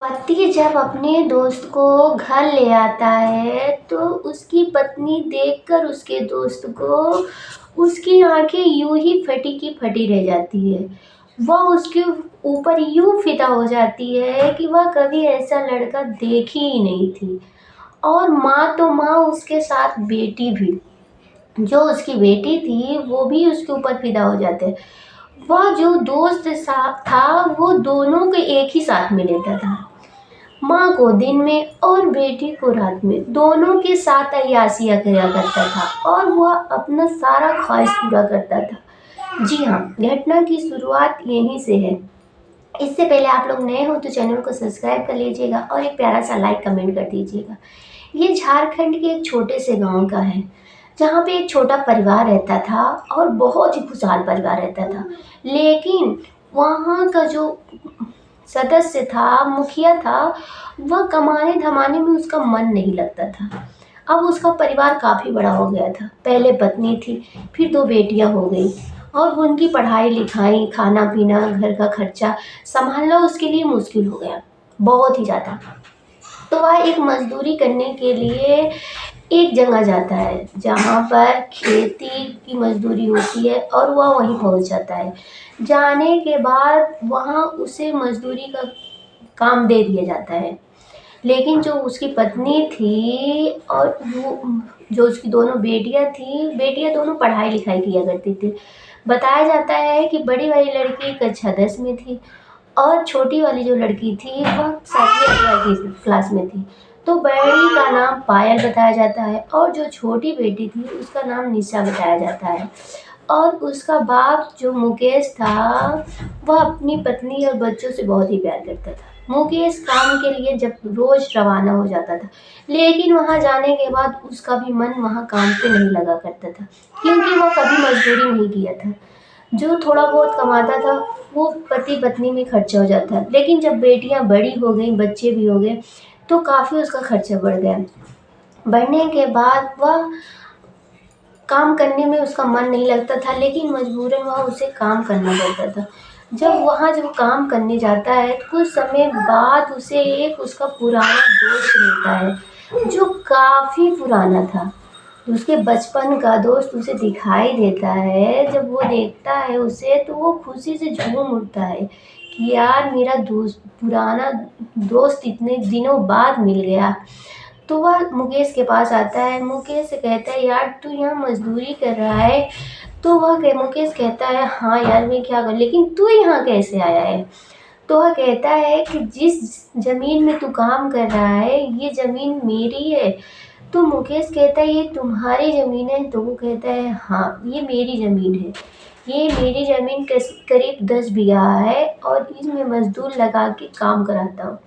पति जब अपने दोस्त को घर ले आता है तो उसकी पत्नी देखकर उसके दोस्त को उसकी आंखें यूं ही फटी की फटी रह जाती है। वह उसके ऊपर यूं फिदा हो जाती है कि वह कभी ऐसा लड़का देखी ही नहीं थी। और माँ तो माँ, उसके साथ बेटी भी, जो उसकी बेटी थी वो भी उसके ऊपर फिदा हो जाते हैं। वह जो दोस्त था वो दोनों को एक ही साथ में लेता था, माँ को दिन में और बेटी को रात में, दोनों के साथ अय्यासियाँ किया करता था और वह अपना सारा ख्वाहिश पूरा करता था। जी हाँ, घटना की शुरुआत यहीं से है। इससे पहले आप लोग नए हो तो चैनल को सब्सक्राइब कर लीजिएगा और एक प्यारा सा लाइक कमेंट कर दीजिएगा। ये झारखंड के एक छोटे से गांव का है, जहाँ पे एक छोटा परिवार रहता था और बहुत ही खुशहाल परिवार रहता था। लेकिन वहाँ का जो सदस्य था, मुखिया था, वह कमाने धमाने में उसका मन नहीं लगता था। अब उसका परिवार काफ़ी बड़ा हो गया था। पहले पत्नी थी, फिर 2 बेटियां हो गई और उनकी पढ़ाई लिखाई, खाना पीना, घर का खर्चा संभालना उसके लिए मुश्किल हो गया, बहुत ही ज़्यादा। तो वह एक मजदूरी करने के लिए एक जगह जाता है जहाँ पर खेती की मजदूरी होती है और वह वहीं पहुँच जाता है। जाने के बाद वहाँ उसे मजदूरी का काम दे दिया जाता है। लेकिन जो उसकी पत्नी थी और वो जो उसकी दोनों बेटियां थी, बेटियां दोनों पढ़ाई लिखाई किया करती थी। बताया जाता है कि बड़ी वाली लड़की कक्षा 10 में थी और छोटी वाली जो लड़की थी वह 7वीं की क्लास में थी। तो बड़ी का नाम पायल बताया जाता है और जो छोटी बेटी थी उसका नाम निशा बताया जाता है। और उसका बाप जो मुकेश था, वह अपनी पत्नी और बच्चों से बहुत ही प्यार करता था। मुकेश काम के लिए जब रोज रवाना हो जाता था, लेकिन वहां जाने के बाद उसका भी मन वहां काम पे नहीं लगा करता था, क्योंकि वह कभी मजदूरी नहीं किया था। जो थोड़ा बहुत कमाता था वो पति पत्नी में खर्चा हो जाता था। लेकिन जब बेटियां बड़ी हो गई, बच्चे भी हो गए, तो काफ़ी उसका खर्चा बढ़ गया। बढ़ने के बाद वह काम करने में उसका मन नहीं लगता था, लेकिन मजबूरन वह उसे काम करना पड़ता था। जब काम करने जाता है तो कुछ समय बाद उसे एक उसका पुराना दोस्त मिलता है, जो काफ़ी पुराना था। उसके बचपन का दोस्त उसे दिखाई देता है। जब वो देखता है उसे तो वो खुशी से झूम उठता है कि यार, मेरा दोस्त, पुराना दोस्त इतने दिनों बाद मिल गया। तो वह मुकेश के पास आता है। मुकेश से कहता है, यार तू यहाँ मजदूरी कर रहा है। तो मुकेश कहता है, हाँ यार मैं क्या करूँ, लेकिन तू यहाँ कैसे आया है। तो वह कहता है कि जिस ज़मीन में तू काम कर रहा है ये ज़मीन मेरी है। तो मुकेश कहता है, ये तुम्हारी ज़मीन है। तो वो कहता है, हाँ ये मेरी ज़मीन है। ये मेरी ज़मीन करीब 10 बीघा है और इसमें मजदूर लगा के काम कराता हूँ।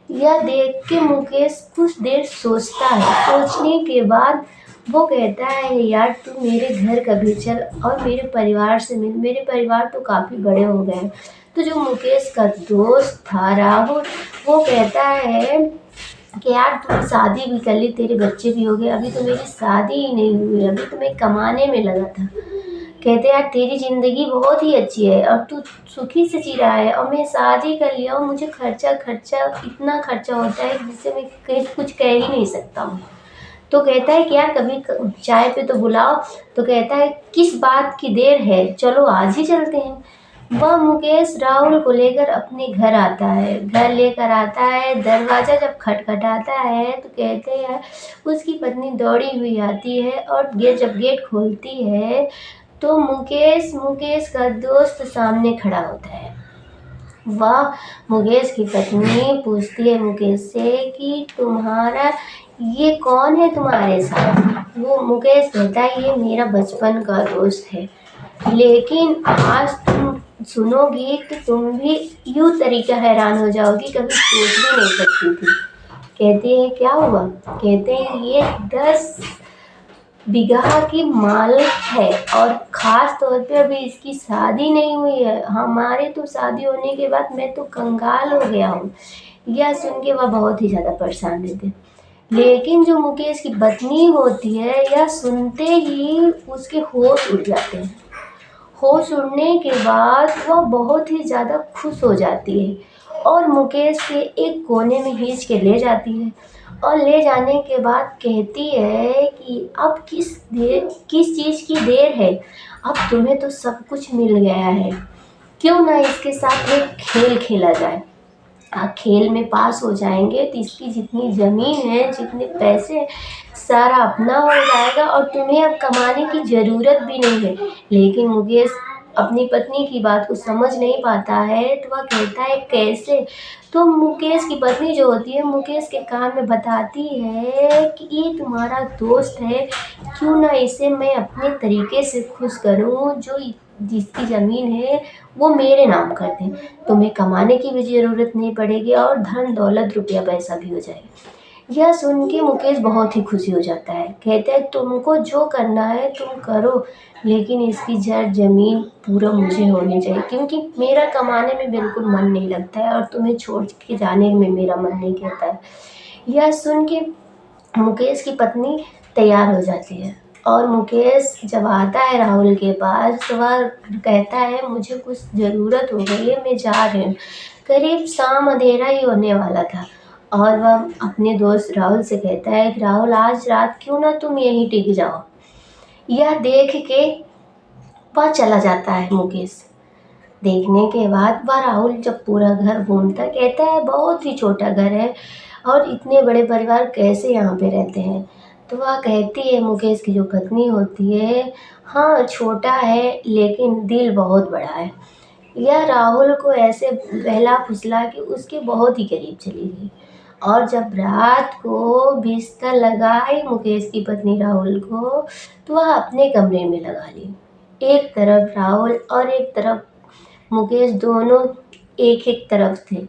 यह देख के मुकेश कुछ देर सोचता है। सोचने के बाद वो कहता है, यार तू मेरे घर कभी चल और मेरे परिवार से मिल। मेरे परिवार तो काफ़ी बड़े हो गए हैं। तो जो मुकेश का दोस्त था राहुल, वो कहता है कि यार तू शादी भी कर ली, तेरे बच्चे भी हो गए, अभी तो मेरी शादी ही नहीं हुई, अभी तो मैं कमाने में लगा था। कहते यार तेरी ज़िंदगी बहुत ही अच्छी है और तू सुखी से जी रहा है और मैं शादी कर लिया हूँ, मुझे खर्चा खर्चा इतना खर्चा होता है जिससे मैं कहीं कुछ कह ही नहीं सकता हूँ। तो कहता है कि यार कभी चाय पे तो बुलाओ। तो कहता है, किस बात की देर है, चलो आज ही चलते हैं। वह मुकेश राहुल को लेकर अपने घर आता है। घर लेकर आता है, दरवाज़ा जब खटखटाता है तो कहते हैं, उसकी पत्नी दौड़ी हुई आती है और जब गेट खोलती है तो मुकेश का दोस्त सामने खड़ा होता है। वह मुकेश की पत्नी पूछती है मुकेश से कि तुम्हारा ये कौन है तुम्हारे साथ। वो मुकेश कहता है, ये मेरा बचपन का दोस्त है, लेकिन आज तुम सुनोगी तो तुम भी यूं तरीका हैरान हो जाओगी, कभी सोच भी नहीं सकती थी। कहते हैं, क्या हुआ। कहते हैं, ये 10 बीघा की मालिक है और ख़ास तौर पे अभी इसकी शादी नहीं हुई है। हमारे तो शादी होने के बाद मैं तो कंगाल हो गया हूँ। यह सुन के वह बहुत ही ज़्यादा परेशान रहते। लेकिन जो मुकेश की पत्नी होती है, यह सुनते ही उसके होश उड़ जाते हैं। होश उड़ने के बाद वह बहुत ही ज़्यादा खुश हो जाती है और मुकेश के एक कोने में खींच के ले जाती है। और ले जाने के बाद कहती है कि अब किस चीज़ की देर है, अब तुम्हें तो सब कुछ मिल गया है, क्यों ना इसके साथ एक खेल खेला जाए। खेल में पास हो जाएंगे तो इसकी जितनी ज़मीन है, जितने पैसे, सारा अपना हो जाएगा और तुम्हें अब कमाने की ज़रूरत भी नहीं है। लेकिन मुकेश अपनी पत्नी की बात को समझ नहीं पाता है, तो वह कहता है कैसे। तो मुकेश की पत्नी जो होती है मुकेश के कान में बताती है कि ये तुम्हारा दोस्त है, क्यों ना इसे मैं अपने तरीके से खुश करूं, जो जिसकी ज़मीन है वो मेरे नाम कर दें, तुम्हें कमाने की भी ज़रूरत नहीं पड़ेगी और धन दौलत रुपया पैसा भी हो जाएगा। यह सुन के मुकेश बहुत ही खुशी हो जाता है, कहता है तुमको जो करना है तुम करो, लेकिन इसकी जड़ ज़मीन पूरा मुझे होनी चाहिए, क्योंकि मेरा कमाने में बिल्कुल मन नहीं लगता है और तुम्हें छोड़ के जाने में मेरा मन नहीं कहता है। यह सुन के मुकेश की पत्नी तैयार हो जाती है और मुकेश जब आता है राहुल के पास तो वह कहता है मुझे कुछ ज़रूरत हो गई है, मैं जा रही हूँ। करीब शाम अंधेरा ही होने वाला था और वह अपने दोस्त राहुल से कहता है कि राहुल आज रात क्यों ना तुम यहीं टिक जाओ। यह देख के वह चला जाता है मुकेश। देखने के बाद वह राहुल जब पूरा घर घूमता कहता है बहुत ही छोटा घर है और इतने बड़े परिवार कैसे यहाँ पे रहते हैं। तो वह कहती है मुकेश की जो पत्नी होती है, हाँ छोटा है लेकिन दिल बहुत बड़ा है। यह राहुल को ऐसे बहला फुसला के उसके बहुत ही करीब चली गई और जब रात को बिस्तर लगाई मुकेश की पत्नी राहुल को, तो वह अपने कमरे में लगा ली। एक तरफ राहुल और एक तरफ मुकेश, दोनों एक एक तरफ थे।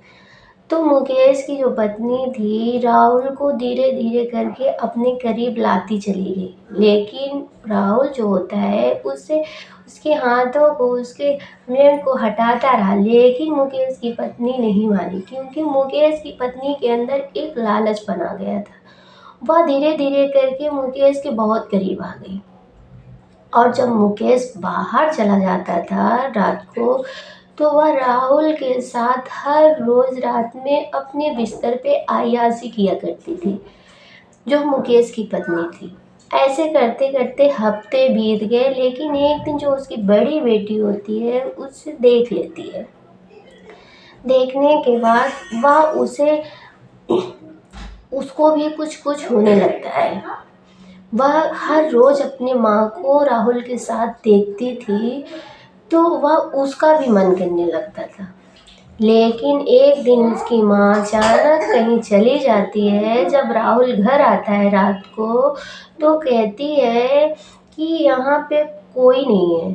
तो मुकेश की जो पत्नी थी राहुल को धीरे धीरे करके अपने करीब लाती चली गई, लेकिन राहुल जो होता है उससे उसके हाथों को, उसके मिरर को हटाता रहा, लेकिन मुकेश की पत्नी नहीं मानी, क्योंकि मुकेश की पत्नी के अंदर एक लालच बना गया था। वह धीरे धीरे करके मुकेश के बहुत करीब आ गई और जब मुकेश बाहर चला जाता था रात को, तो वह राहुल के साथ हर रोज रात में अपने बिस्तर पे अय्याशी किया करती थी, जो मुकेश की पत्नी थी। ऐसे करते करते हफ्ते बीत गए, लेकिन एक दिन जो उसकी बड़ी बेटी होती है उससे देख लेती है। देखने के बाद वह उसको भी कुछ कुछ होने लगता है। वह हर रोज अपनी माँ को राहुल के साथ देखती थी, तो वह उसका भी मन करने लगता था। लेकिन एक दिन उसकी माँ अचानक कहीं चली जाती है। जब राहुल घर आता है रात को, तो कहती है कि यहाँ पे कोई नहीं है।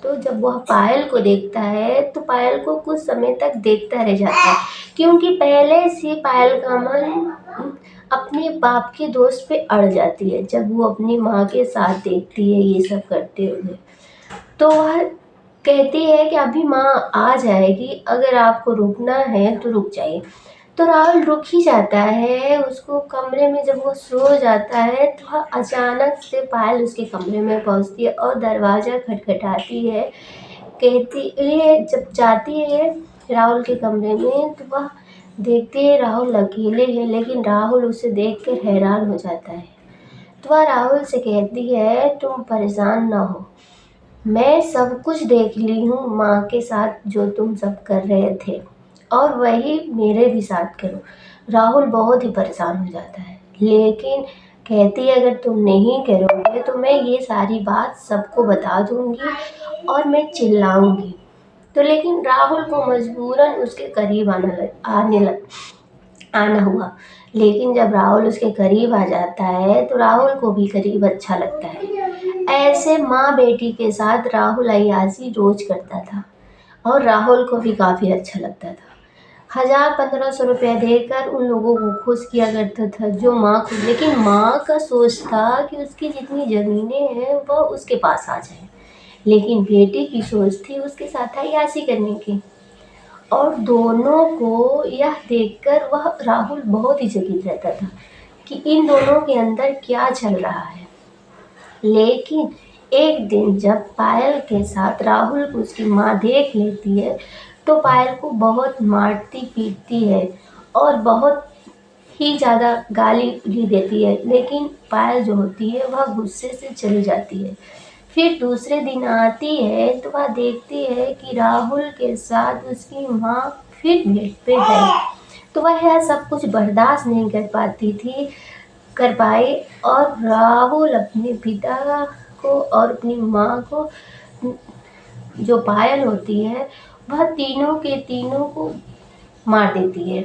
तो जब वह पायल को देखता है तो पायल को कुछ समय तक देखता रह जाता है, क्योंकि पहले से पायल का मन अपने बाप के दोस्त पे अड़ जाती है जब वो अपनी माँ के साथ देखती है ये सब करते हुए। तो वह कहती है कि अभी माँ आ जाएगी, अगर आपको रुकना है तो रुक जाइए। तो राहुल रुक ही जाता है। उसको कमरे में जब वो सो जाता है तो वह अचानक से पायल उसके कमरे में पहुंचती है और दरवाज़ा खटखटाती है। कहती है, जब जाती है राहुल के कमरे में तो वह देखती है राहुल अकेले है, लेकिन राहुल उसे देख कर हैरान हो जाता है। तो वह राहुल से कहती है तुम परेशान ना हो, मैं सब कुछ देख ली हूँ माँ के साथ जो तुम सब कर रहे थे, और वही मेरे भी साथ करो। राहुल बहुत ही परेशान हो जाता है, लेकिन कहती है अगर तुम नहीं करोगे तो मैं ये सारी बात सबको बता दूंगी और मैं चिल्लाऊंगी। तो लेकिन राहुल को मजबूरन उसके करीब आना हुआ। लेकिन जब राहुल उसके करीब आ जाता है तो राहुल को भी करीब अच्छा लगता है। ऐसे माँ बेटी के साथ राहुल अय्याशी रोज करता था और राहुल को भी काफ़ी अच्छा लगता था। 1000-1500 रुपया देकर उन लोगों को खुश किया करता था, जो माँ को, लेकिन माँ का सोच था कि उसकी जितनी ज़मीनें हैं वह उसके पास आ जाए, लेकिन बेटी की सोच थी उसके साथ अय्याशी करने की। और दोनों को यह देखकर वह राहुल बहुत ही चकित रहता था कि इन दोनों के अंदर क्या चल रहा है। लेकिन एक दिन जब पायल के साथ राहुल को उसकी माँ देख लेती है, तो पायल को बहुत मारती पीटती है और बहुत ही ज़्यादा गाली भी देती है, लेकिन पायल जो होती है वह गुस्से से चली जाती है। फिर दूसरे दिन आती है तो वह देखती है कि राहुल के साथ उसकी माँ फिर बेड पे है। तो वह यह सब कुछ बर्दाश्त नहीं कर पाई और राहुल अपने पिता को और अपनी माँ को, जो पायल होती है, वह तीनों के तीनों को मार देती है।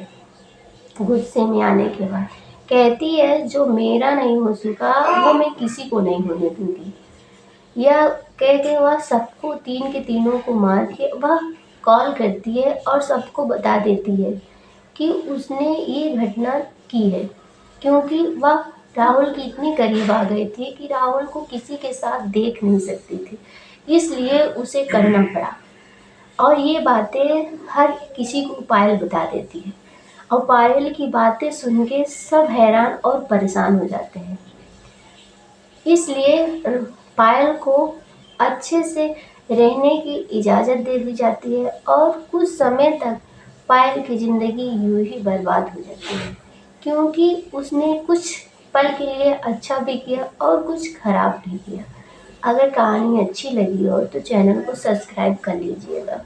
गुस्से में आने के बाद कहती है जो मेरा नहीं हो सका वो मैं किसी को नहीं होने दूंगी। यह कह के वह सबको तीन के तीनों को मार के वह कॉल करती है और सबको बता देती है कि उसने ये घटना की है, क्योंकि वह राहुल की इतनी करीब आ गई थी कि राहुल को किसी के साथ देख नहीं सकती थी, इसलिए उसे करना पड़ा। और ये बातें हर किसी को पायल बता देती है और पायल की बातें सुन के सब हैरान और परेशान हो जाते हैं। इसलिए पायल को अच्छे से रहने की इजाज़त दे दी जाती है और कुछ समय तक पायल की ज़िंदगी यूं ही बर्बाद हो जाती है, क्योंकि उसने कुछ पल के लिए अच्छा भी किया और कुछ खराब भी किया। अगर कहानी अच्छी लगी हो तो चैनल को सब्सक्राइब कर लीजिएगा।